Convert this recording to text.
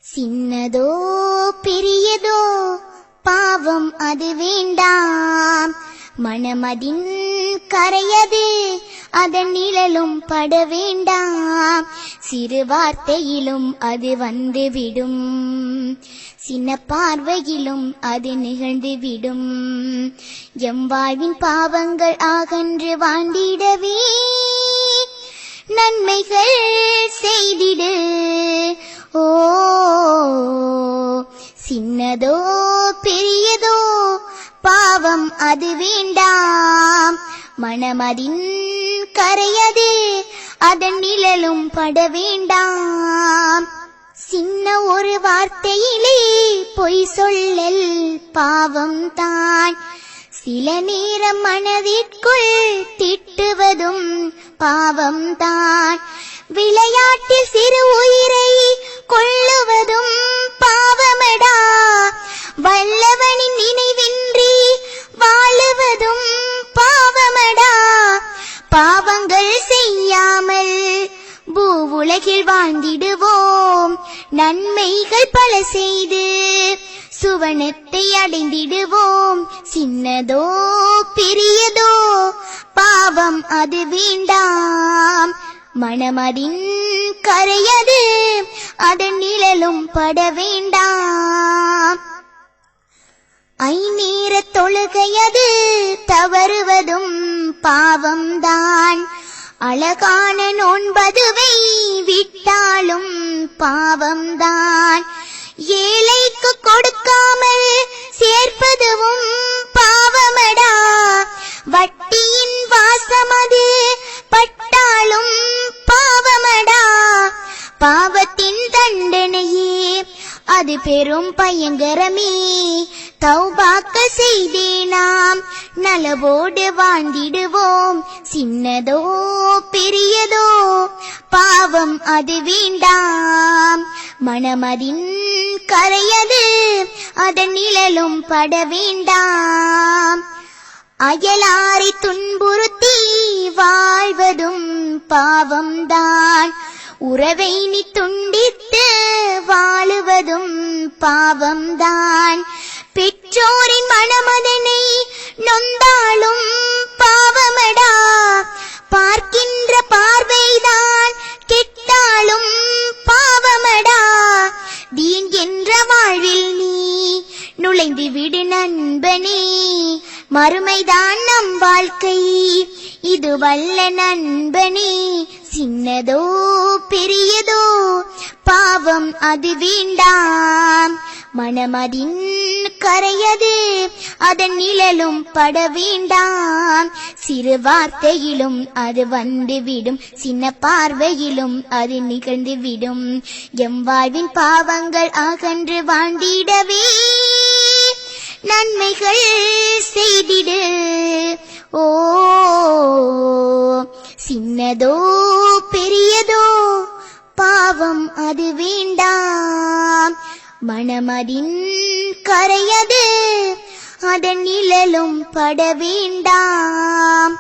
சின்னதோ பெரியதோ பாவம் அது வேண்டாம், மனமதின் கரையது அதன் நிழலும் பட வேண்டாம். சிறு வார்த்தையிலும் அது வந்துவிடும், சின்ன பார்வையிலும் அது நிகழ்ந்துவிடும். எம் வாழ்வின் பாவங்கள் அகன்று வாழ்ந்திடவே நன்மைகள் செய்திடு. ஓ சின்னதோ பெரியதோ பாவம் அது வேண்டாம், மனமதின் கரையது அதன் நிழலும் பட வேண்டாம். சின்ன ஒரு வார்த்தையிலே பொய் சொல்லல் பாவம் தான், சில நேரம் மனதிற்குள் திட்டுவதும் பாவம் தான். விளையாட்டில் சிறு உயிரை கொள்ளுவதும் பாவமடா, வல்லவனின் நினைவின்றி வாழுவதும் பாவமடா. பாவங்கள் செய்யாமல் பூவுலகில் வாழ்ந்திடுவோம், நன்மைகள் பல செய்து சுவனத்தை அடைந்திடுவோம். சின்னதோ பெரியதோ பாவம் அது வேண்டாம், மனமதின் கரையது அதன் நிழலும் பட வேண்டாம். ஐநேர தொழுகையது தவறுவதும் பாவம்தான், அழகான நோன்பதுவை விட்டாலும் பாவம்தான். ஏழைக்கு கொடுக்காமல் சேர்ப்பதுவும் பாவமடா, வட்டியின் வாசமது பட்டாலும் பாவமடா. பாவத்தின் தண்டனையே அது பெரும் பயங்கரமே, தௌபாக்க செய்தே நாம் நலவோடு வாழ்ந்திடுவோம். சின்னதோ பெரியதோ பாவம் அது வேண்டாம், மனமதின் கரையது அதன் நிழலும் பட வேண்டாம். அயலாரை துன்புறுத்தி வாழ்வதும் பாவம்தான், உறவை நீ துண்டித்து வாழுவதும் பாவம்தான். பெற்றோரின் மனமதனை நொந்தாலும் பாவமடா, பார்க்கின்ற பார்வைதான் கெட்டாலும் பாவமடா. தீன் என்ற வாழ்வில் நீ நுழைந்து விடு நண்பனே, மறுமைதான் நம் வாழ்க்கை இது வல்ல நண்பனே. சின்னதோ பெரியதோ பாவம் அது வேண்டாம், மனமதின் கரையது அதன் நிழலும் பட வேண்டாம். சிறு வார்த்தையிலும் அது வந்துவிடும், சின்ன பார்வையிலும் அது நிகழ்ந்துவிடும். எம் வாழ்வின் பாவங்கள் அகன்று வாழ்ந்திடவே நன்மைகள் செய்திடு. ஓ சின்னதோ பெரியதோ பாவம் அது வேண்டாம், மனமதின் கரையது அதன் நிழலும் பட வேண்டாம்.